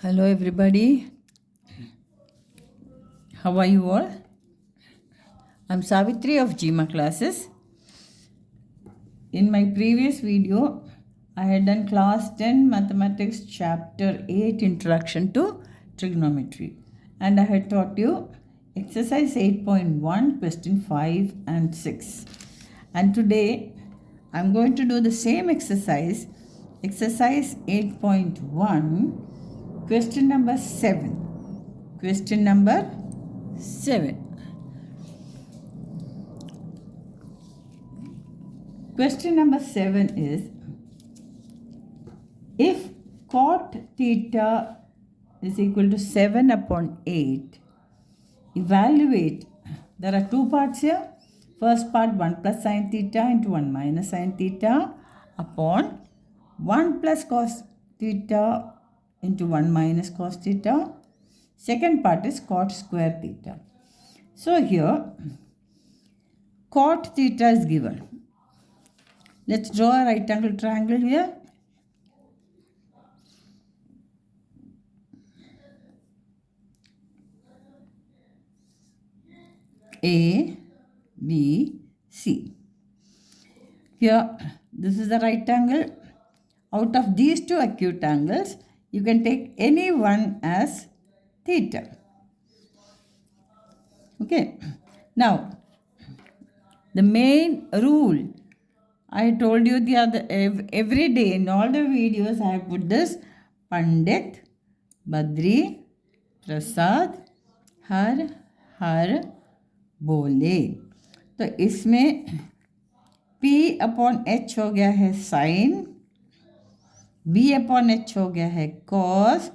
Hello everybody, how are you all? I'm Savitri of GMA classes. In my previous video, I had done class 10 mathematics chapter 8 introduction to trigonometry, and I had taught you exercise 8.1 question 5 and 6. And today I'm going to do the same exercise 8.1 question number 7. Question number 7. Question number 7 is, if cot theta is equal to 7 upon 8, evaluate. There are two parts here. First part 1 plus sin theta into 1 minus sin theta upon 1 plus cos theta into 1 minus cos theta. Second part is cot square theta. So here cot theta is given. Let's draw a right angle triangle here. A, B, C. Here this is the right angle. Out of these two acute angles, you can take any one as theta. Okay. Now, the main rule, I told you the other every day in all the videos I have put this: Pandit, Badri, Prasad, हर हर बोले. तो इसमें P upon H हो गया है sign, B upon H हो गया है cos,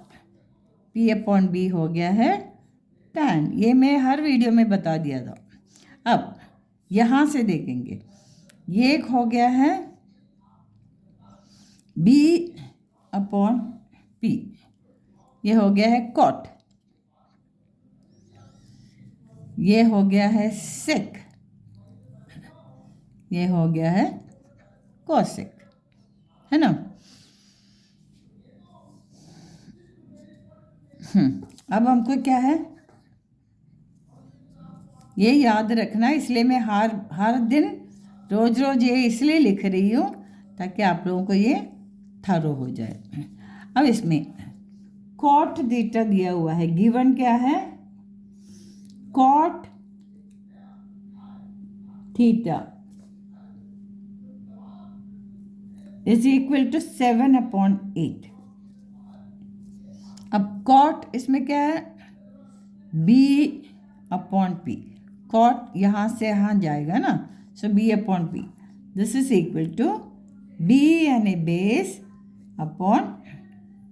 P upon B हो गया है टैन. ये मैं हर वीडियो में बता दिया था. अब यहाँ से देखेंगे, ये एक हो गया है B अपॉन P, ये हो गया है कॉट, ये हो गया है सेक, ये हो गया है कोसेक, है ना. अब हमको क्या है ये याद रखना, इसलिए मैं हर दिन रोज रोज ये इसलिए लिख रही हूँ ताकि आप लोगों को ये थरो हो जाए. अब इसमें कॉट थीटा दिया हुआ है, गिवन क्या है, cot theta is equal to 7 upon 8. अब कॉट इसमें क्या है, B अपॉन P. कॉट यहाँ से यहाँ जाएगा ना, so B upon P. This is equal to B यानी base upon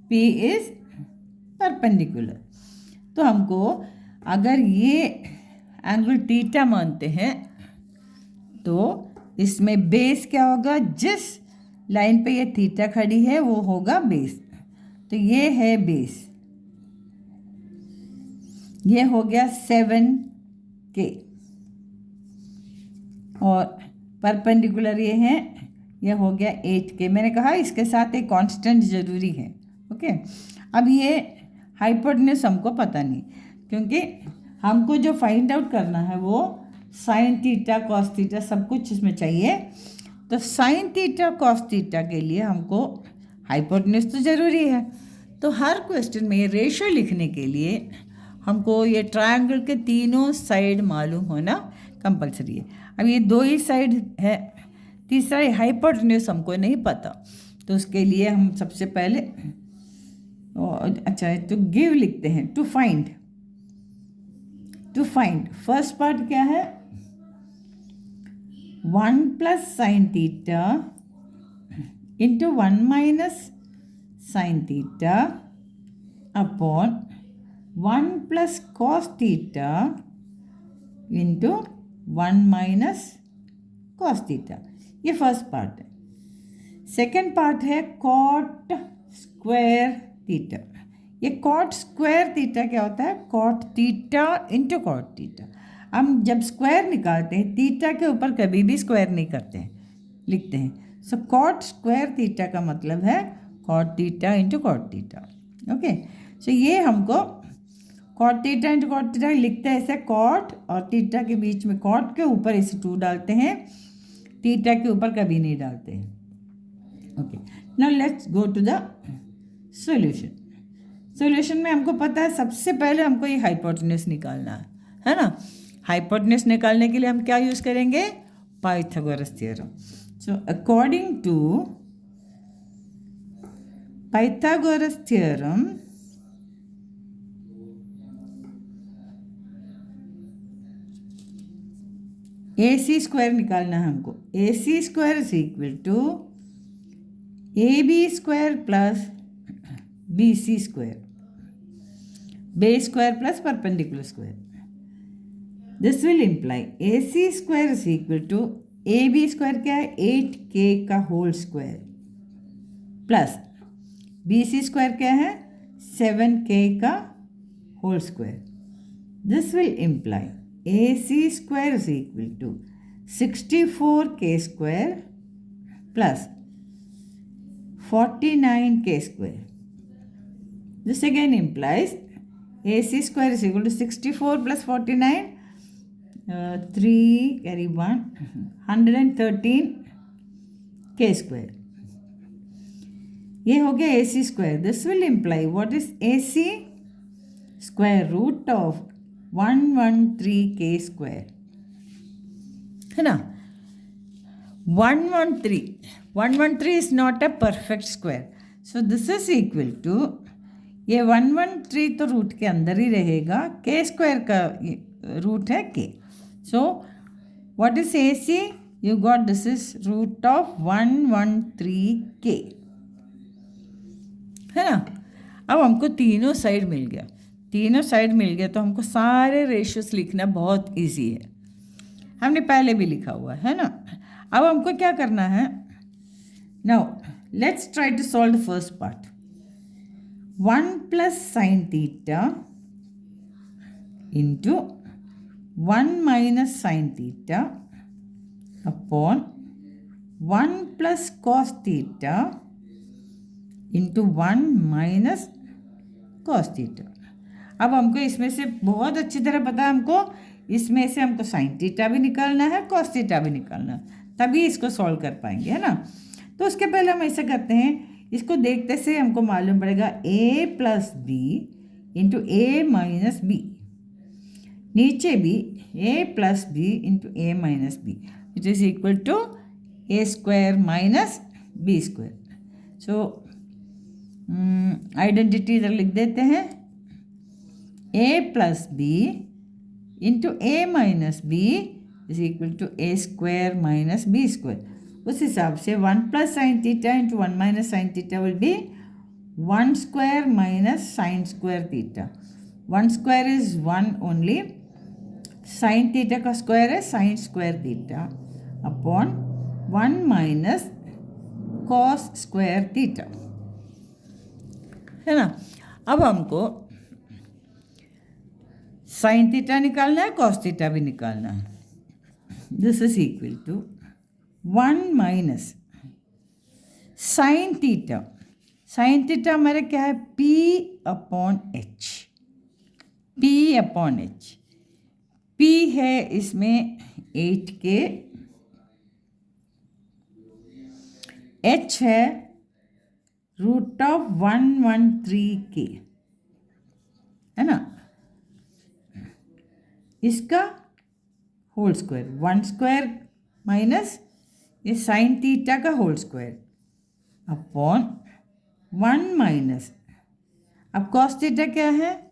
P is perpendicular. तो हमको अगर ये एंगल थीटा मानते हैं तो इसमें बेस क्या होगा, जिस लाइन पे ये थीटा खड़ी है वो होगा बेस. तो ये है बेस, ये हो गया 7K, और परपेंडिकुलर ये है, ये हो गया 8K. मैंने कहा इसके साथ एक कांस्टेंट ज़रूरी है. ओके. अब ये हाइपोटेन्यूज हमको पता नहीं, क्योंकि हमको जो फाइंड आउट करना है वो साइन थीटा कॉस थीटा सब कुछ इसमें चाहिए. तो साइन थीटा कॉस थीटा के लिए हमको हाइपोटेन्यूज तो ज़रूरी है. तो हर क्वेश्चन में ये रेशियो लिखने के लिए हमको ये ट्रायंगल के तीनों साइड मालूम होना कंपलसरी है. अब ये दो ही साइड है, तीसरा हाइपोटेन्यूज हमको नहीं पता. तो उसके लिए हम सबसे पहले अच्छा तो गिव लिखते हैं. टू फाइंड फर्स्ट पार्ट क्या है, 1 plus sine theta into 1 minus sine theta upon 1 plus cos theta into 1 minus cos theta. ये फर्स्ट पार्ट है. सेकेंड पार्ट है कॉट स्क्वायर थीटा. ये कॉट स्क्वायर थीटा क्या होता है, cot theta into cot theta. हम जब स्क्वायर निकालते हैं थीटा के ऊपर कभी भी स्क्वायर नहीं करते हैं, लिखते हैं. सो कॉट स्क्वायर थीटा का मतलब है cot theta into cot theta. Okay, so ये हमको cot theta into cot theta लिखते हैं ऐसे, कॉट और थीटा के बीच में कॉट के ऊपर इसे 2 डालते हैं, थीटा के ऊपर कभी नहीं डालते हैं। Okay, now let's go to the solution. Solution में हमको पता है सबसे पहले हमको ये हाइपोटेन्यूज निकालना है ना। हाइपोटेन्यूज निकालने के लिए हम क्या यूज़ करेंगे, Pythagoras theorem. So according to Pythagoras theorem, AC square निकालना है हमको। AC square is equal to AB square plus BC square, base square plus perpendicular square. This will imply AC square is equal to AB square क्या है, 8K का whole square, plus BC square क्या है, 7K का whole square. This will imply AC square is equal to 64K square plus 49K square. This again implies AC square is equal to 64 plus 49, 3 carry 1, 113K square. ये हो गया AC square. This will imply what is AC? Square root of 113K square, है ना। 113 is not a perfect square, so this is equal to, ये 113 तो root के अंदर ही रहेगा, K स्क्वायर का रूट है K, so what is AC? You got this is root of 113K, है ना। अब हमको तीनों साइड मिल गया, तीनों साइड मिल गया तो हमको सारे रेशियोस लिखना बहुत इजी है, हमने पहले भी लिखा हुआ है ना। अब हमको क्या करना है, now let's try to solve the first part. 1 plus sine theta into 1 minus sine theta upon 1 plus cos theta into 1 minus cos theta. अब हमको इसमें से बहुत अच्छी तरह पता है, हमको इसमें से हमको साइन थीटा भी निकालना है, कॉस थीटा भी निकालना है, तभी इसको सॉल्व कर पाएंगे, है ना। तो उसके पहले हम ऐसा करते हैं, इसको देखते से हमको मालूम पड़ेगा A plus B into A minus B, नीचे भी A plus B into A minus B which is equal to A square minus B square. So identity इधर लिख देते हैं, A plus B into A minus B is equal to A square minus B square. उस हिसाब से 1 plus sine theta into 1 minus sine theta will be 1 square minus sine square theta. 1 square is 1 only, sign theta का square है sign square theta upon 1 minus cos square theta, है ना। अब हमको sine theta निकालना है, कॉस थीटा भी निकालना है। This is equal to 1 minus sine theta, sine theta हमारे क्या है, P upon H, P upon H, P है इसमें 8K, H है रूट ऑफ 113K, है ना। इसका होल स्क्वायर, 1 स्क्वायर माइनस ये साइन थीटा का होल स्क्वायर अपॉन 1 माइनस, अब कॉस थीटा क्या है,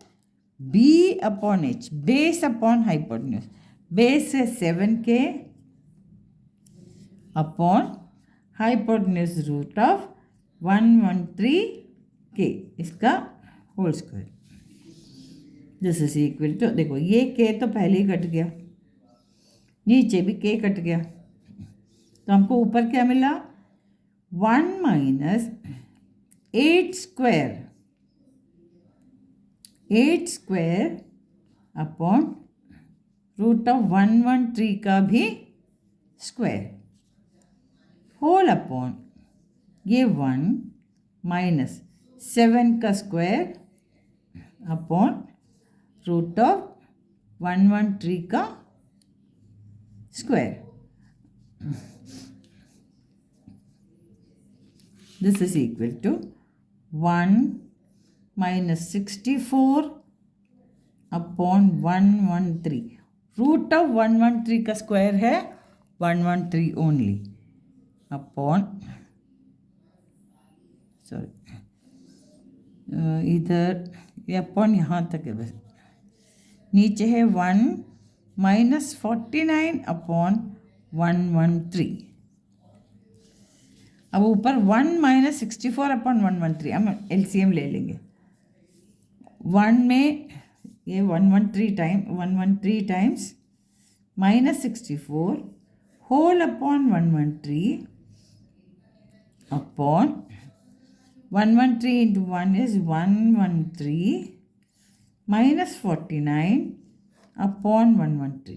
B upon H, base upon hypotenuse, base है 7K upon hypotenuse root of 113K, इसका whole square. This is equal to, देखो ये K तो पहले ही कट गया, नीचे भी K कट गया, तो हमको ऊपर क्या मिला, 1 minus 8 square upon root of 113 का भी स्क्वायर होल अपॉन ये 1 माइनस 7 का स्क्वायर अपॉन रूट ऑफ 113 का square. This is equal to 1 minus 64 upon 113. Root of 113 का स्क्वायर है 113 ओनली अपॉन इधर ये अपॉन यहाँ तक है बस. नीचे है 1 माइनस 49 अपॉन 113. अब ऊपर 1 माइनस 64 अपॉन 113 हम एलसीएम ले लेंगे. 1 में ये 113 times minus 64 whole upon 113 upon 113 into 1 is 113 minus 49 upon 113.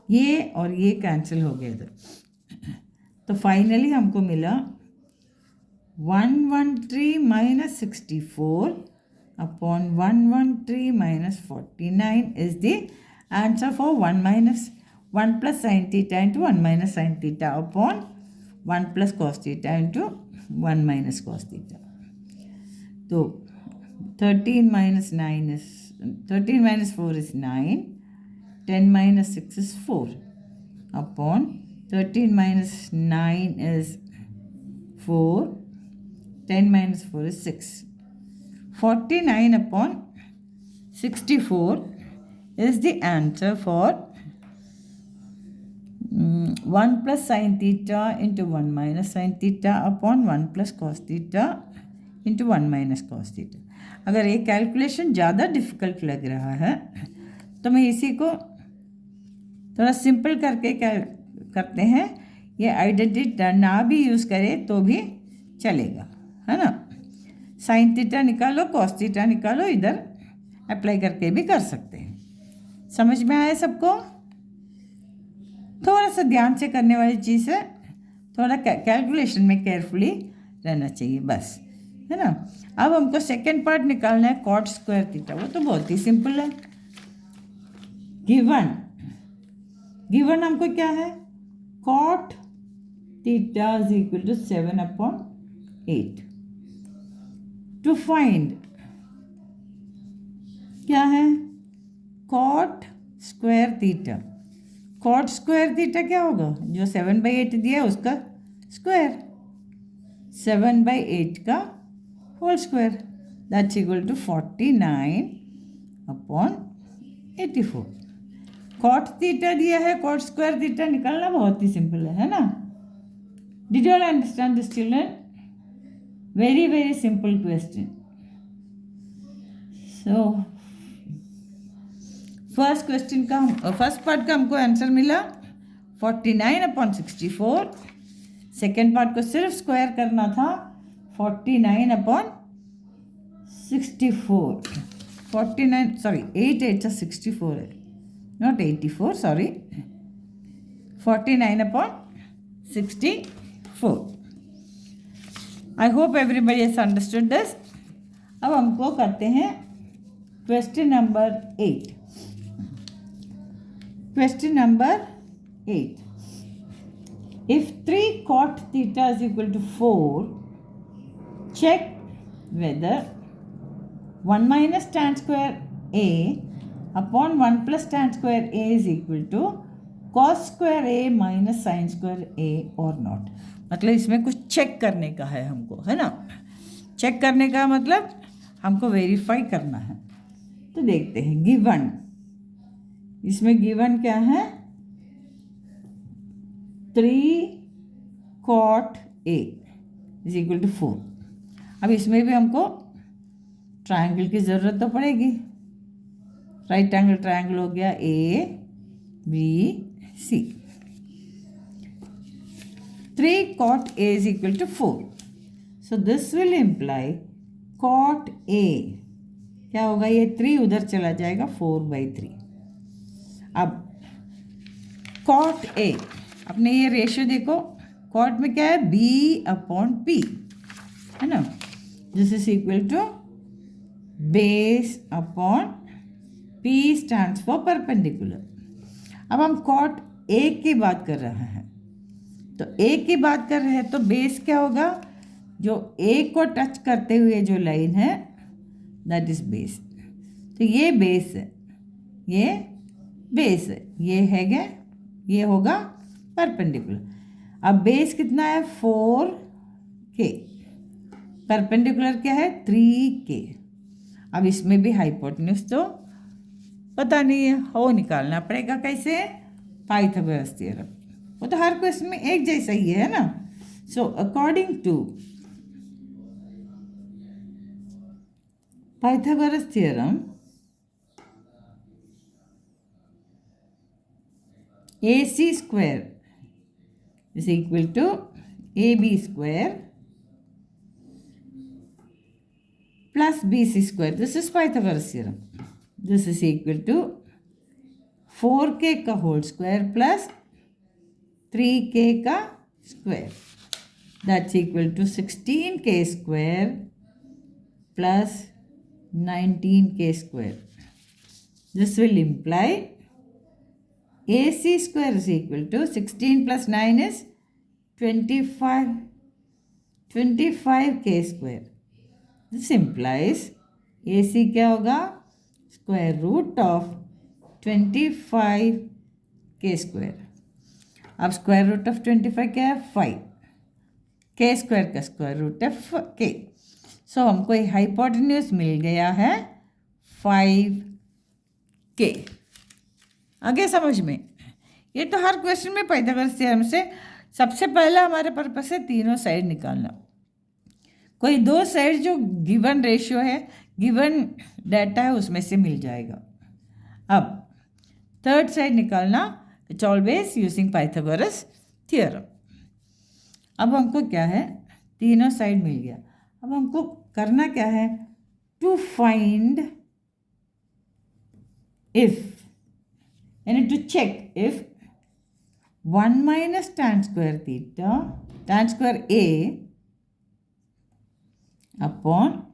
ये और ये कैंसिल हो गया इधर. तो फाइनली हमको मिला 113 minus 64 upon 113 minus 49 is the answer for 1 plus sine theta into 1 minus sine theta upon 1 plus cos theta into 1 minus cos theta. तो 13 minus 4 is 9. 10 minus 6 is 4 upon 13 minus 9 is 4. 10 minus 4 is 6. 49 upon 64 is the answer for 1 plus sin theta into 1 minus sin theta upon 1 plus cos theta into 1 minus cos theta. अगर ये calculation ज़्यादा difficult लग रहा है तो मैं इसी को थोड़ा सिंपल करके करते हैं. ये आइडेंटिटी ना भी यूज़ करें तो भी चलेगा, है ना. साइन थीटा निकालो, कॉस थीटा निकालो, इधर अप्लाई करके भी कर सकते हैं. समझ में आया सबको? थोड़ा सा ध्यान से करने वाली चीज़ है. थोड़ा कैलकुलेशन में केयरफुली रहना चाहिए बस, है ना. अब हमको सेकेंड पार्ट निकालना है कॉट स्क्वायर थीटा. वो तो बहुत ही सिंपल है. गिवन हमको क्या है? Cot theta is equal to 7 upon 8. To find क्या है? Cot square theta. Cot square theta क्या होगा? जो 7/8 दिया है उसका स्क्वायर. 7/8 का whole square that's equal to 49 upon 84. Cot theta दिया है, कॉट स्क्वायर थीटा निकालना बहुत ही सिंपल है ना. Did you all understand this children? Very very simple question. So first question का फर्स्ट पार्ट का हमको आंसर मिला 49 अपॉन 64. सेकेंड पार्ट को सिर्फ स्क्वायर करना था 49 अपॉन 64. 49 सॉरी 8 8 64 है, not 84 sorry. 49 upon 64. I hope everybody has understood this. अब हमको करते हैं question number 8. Question number 8. If 3 cot theta is equal to 4, check whether 1 minus tan square A upon 1 plus tan square A is equal to cos square A minus sine square A और not. मतलब इसमें कुछ check करने का है हमको, है ना. चेक करने का मतलब हमको वेरीफाई करना है. तो देखते हैं गिवन. इसमें गिवन क्या है? 3 cot A is equal to 4. अब इसमें भी हमको ट्रायंगल की ज़रूरत तो पड़ेगी. राइट एंगल ट्रायंगल हो गया ABC. 3 cot A is equal to 4. So this will imply cot A क्या होगा? ये 3 उधर चला जाएगा 4/3. अब cot A अपने ये रेशियो देखो. cot में क्या है? B/P है ना. This is equal to base upon P stands for perpendicular. अब हम कॉट ए की बात कर रहे हैं, तो ए की बात कर रहे हैं तो बेस क्या होगा, जो ए को टच करते हुए जो लाइन है दैट इज बेस। तो ये बेस है, ये बेस है, ये है क्या, ये होगा परपेंडिकुलर। अब बेस कितना है 4k, परपेंडिकुलर क्या है 3k। अब इसमें भी हाइपोटेन्यूज तो पता नहीं है, हो निकालना पड़ेगा कैसे, पाइथागोरस थ्योरम। वो तो हर क्वेश्चन में एक जैसा ही है ना। So according to Pythagoras theorem, AC square is equal to AB square plus BC square. This is Pythagoras theorem. This is equal to 4k का whole square plus 3k का square. That's equal to 16k square plus 19k square. This will imply AC square is equal to 16 plus 9 is 25k square. This implies AC क्या होगा, square root of 25k square. अब square root of 25 क्या है 5, k square का square root है k. So हमको ये hypotenuse मिल गया है 5k। आगे समझ में, ये तो हर क्वेश्चन में पाइथागोरस थ्योरम से सबसे पहला हमारे पर्पस है तीनों साइड निकालना। कोई दो साइड जो गिवन रेशियो है, गिवन डाटा है, उसमें से मिल जाएगा। अब थर्ड साइड निकालना, it's always using Pythagoras theorem. अब हमको क्या है, तीनों साइड मिल गया। अब हमको करना क्या है, टू फाइंड इफ, यानी to check if 1 minus tan square theta, tan square A upon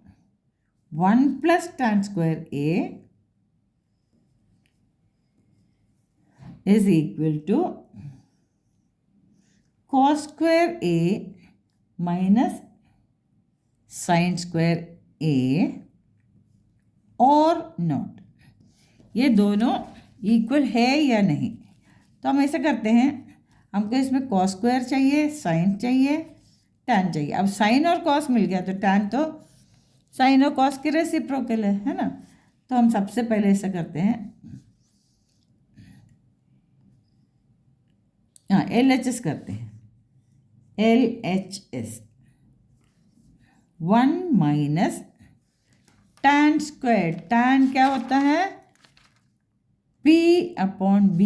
1 plus tan square A is equal to cos square A minus sin square A और नॉट। ये दोनों इक्वल है या नहीं। तो हम ऐसा करते हैं, हमको इसमें कॉस स्क्वायर चाहिए, साइन चाहिए, टैन चाहिए। अब साइन और कॉस मिल गया तो टैन तो साइन और कॉस के रेसिप्रोकल है ना। तो हम सबसे पहले ऐसा करते हैं, हाँ LHS करते हैं, LHS 1 minus tan square, tan क्या होता है P upon B,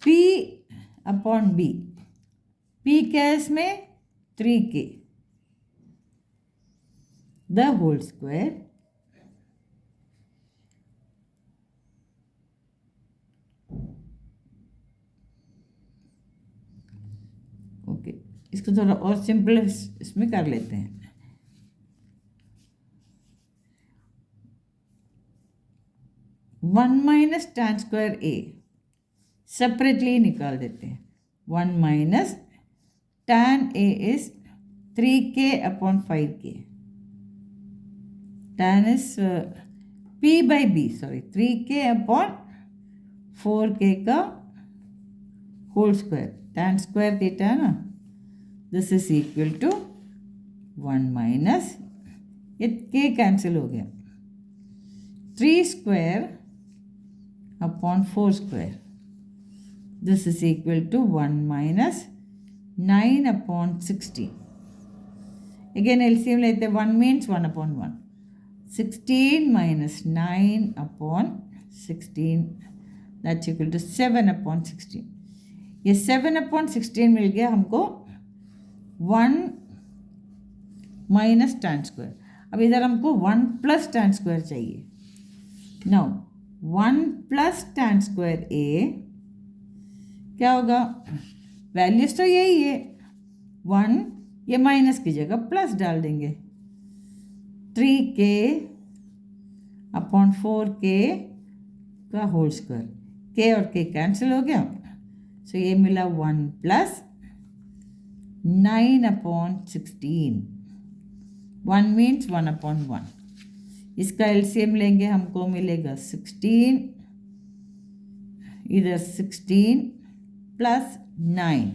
P upon B, P क्या है इसमें 3k the whole square okay. इसको थोड़ा और सिंपल इसमें कर लेते हैं। 1 minus tan square A separately निकाल देते हैं। 1 minus tan A is 3k upon 5k, tan is P by B, sorry 3k upon 4k का whole square, tan square theta है ना। This is equal to 1 minus, ये k cancel हो गया, 3 square upon 4 square. This is equal to 1 minus 9 upon 16. Again LCM लेते हैं, 1 means 1 upon 1. 16 minus 9 upon 16, that's equal to 7 upon 16. ये 7 upon 16 मिल गया हमको 1 माइनस टैन स्क्वायर। अब इधर हमको 1 प्लस टैन स्क्वायर चाहिए। Now 1 plus tan square A क्या होगा, वैल्यूज तो यही है 1 ये माइनस की जगह प्लस डाल देंगे, 3k अपॉन 4k का होल स्क्वायर, k और k कैंसिल हो गया, सो ये मिला 1 प्लस 9 अपॉन 16, 1 मीन्स 1 अपॉन 1, इसका एलसीएम लेंगे हमको मिलेगा 16, इधर 16 प्लस 9,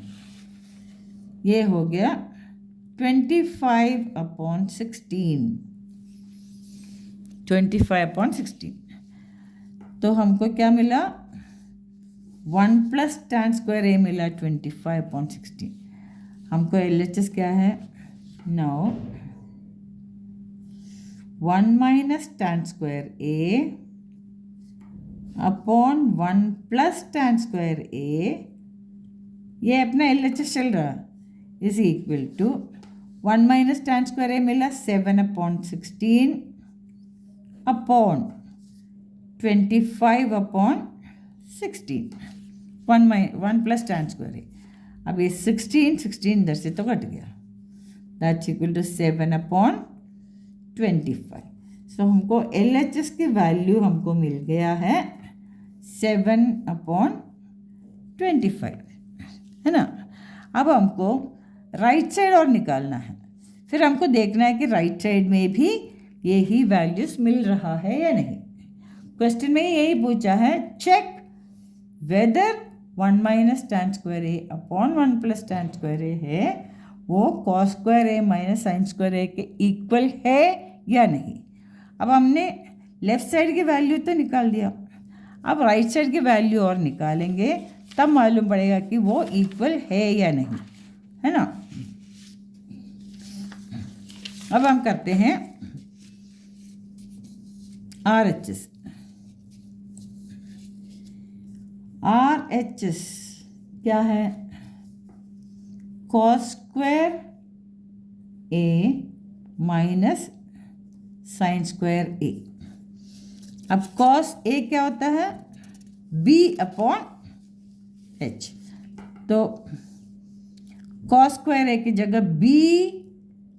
ये हो गया 25 अपॉन 16, 25 अपॉन 16। तो हमको क्या मिला, 1 प्लस tan स्क्वायर ए मिला 25 अपॉन 16। हमको LHS क्या है, now 1 minus tan square A upon 1 plus tan square A, ये अपना LHS चल रहा, is equal to 1 minus tan square A मिला 7 upon 16 upon 25 upon 16, 1 plus tan square A. अब ये 16 इधर से तो कट गया, that's equal to 7 upon 25। So हमको LHS की वैल्यू हमको मिल गया है 7 अपॉन 25, है ना। अब हमको राइट साइड और निकालना है, फिर हमको देखना है कि राइट साइड में भी यही वैल्यूज मिल रहा है या नहीं। क्वेश्चन में यही पूछा है, check whether 1 minus tan square A upon 1 plus tan square A है वो cos square A minus sine square A के इक्वल है या नहीं। अब हमने लेफ्ट साइड की वैल्यू तो निकाल दिया, अब राइट साइड की वैल्यू और निकालेंगे, तब मालूम पड़ेगा कि वो इक्वल है या नहीं, है ना। अब हम करते हैं RHS। RHS क्या है, cos square A minus sine square A. अब cos ए क्या होता है, b अपॉन h, तो cos स्क्वायर ए की जगह b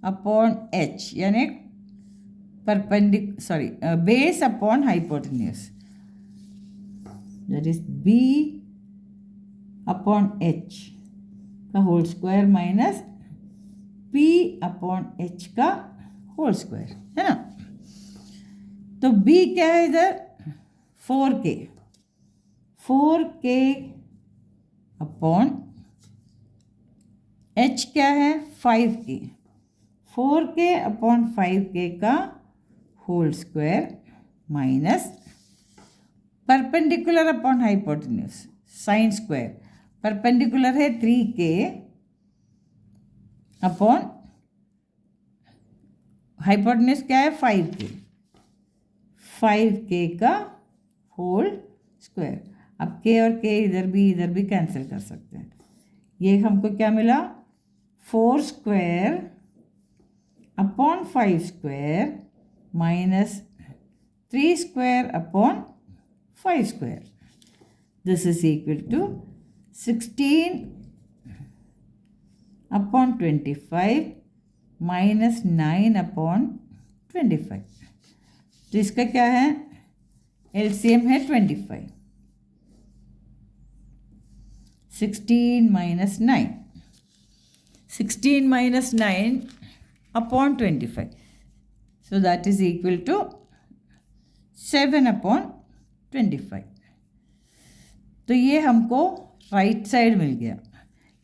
अपॉन h, यानी base upon hypotenuse, that is b upon h का whole square minus p upon h का होल स्क्वायर, है ना। तो b क्या है इधर, 4k अपॉन h क्या है 5k, 4k अपॉन 5k का whole square minus perpendicular upon hypotenuse sine square, perpendicular है 3k अपॉन हाइपोटेन्यूज क्या है 5k का होल स्क्वायर। अब k और k इधर भी कैंसिल कर सकते हैं। ये हमको क्या मिला, 4 square upon 5 square minus 3 square upon 5 square, this is equal to 16 upon 25 minus 9 upon 25। तो इसका क्या है, एलसीएम है 25, 16 minus 9, 16 minus 9 upon 25, so that is equal to 7 upon 25। तो ये हमको राइट साइड मिल गया,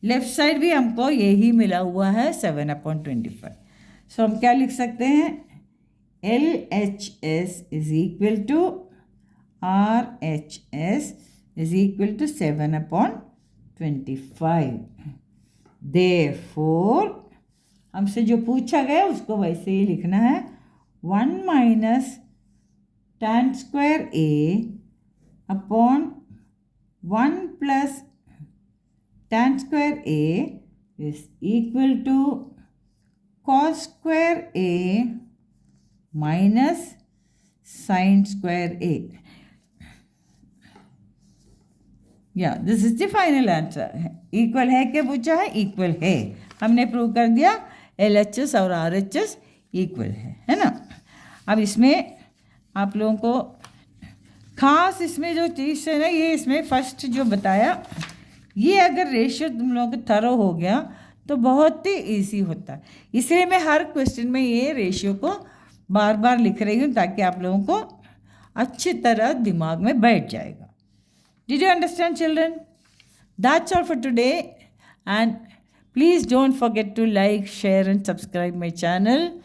लेफ्ट साइड भी हमको यही मिला हुआ है 7 अपॉन 25। सो हम क्या लिख सकते हैं, LHS is equal to RHS is equal to 7 upon 25। Therefore हमसे जो पूछा गया उसको वैसे ही लिखना है, 1 minus tan square A upon 1 plus tan square A is equal to cos square A minus sine square A. या this is the final answer. Equal है क्या पूछा है, इक्वल है, हमने प्रूव कर दिया LHS और RHS इक्वल है ना। अब इसमें आप लोगों को खास इसमें जो चीज़ है ना, ये इसमें फर्स्ट जो बताया, ये अगर रेशियो तुम लोगों को थरो हो गया तो बहुत ही ईजी होता है। इसलिए मैं हर क्वेश्चन में ये रेशियो को बार बार लिख रही हूँ ताकि आप लोगों को अच्छी तरह दिमाग में बैठ जाएगा। Did you understand, children? That's all for today. And please don't forget to like, share, and subscribe my channel.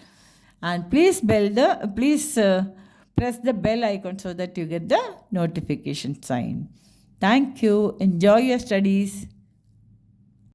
And please press the bell icon so that you get the notification sign. Thank you. Enjoy your studies.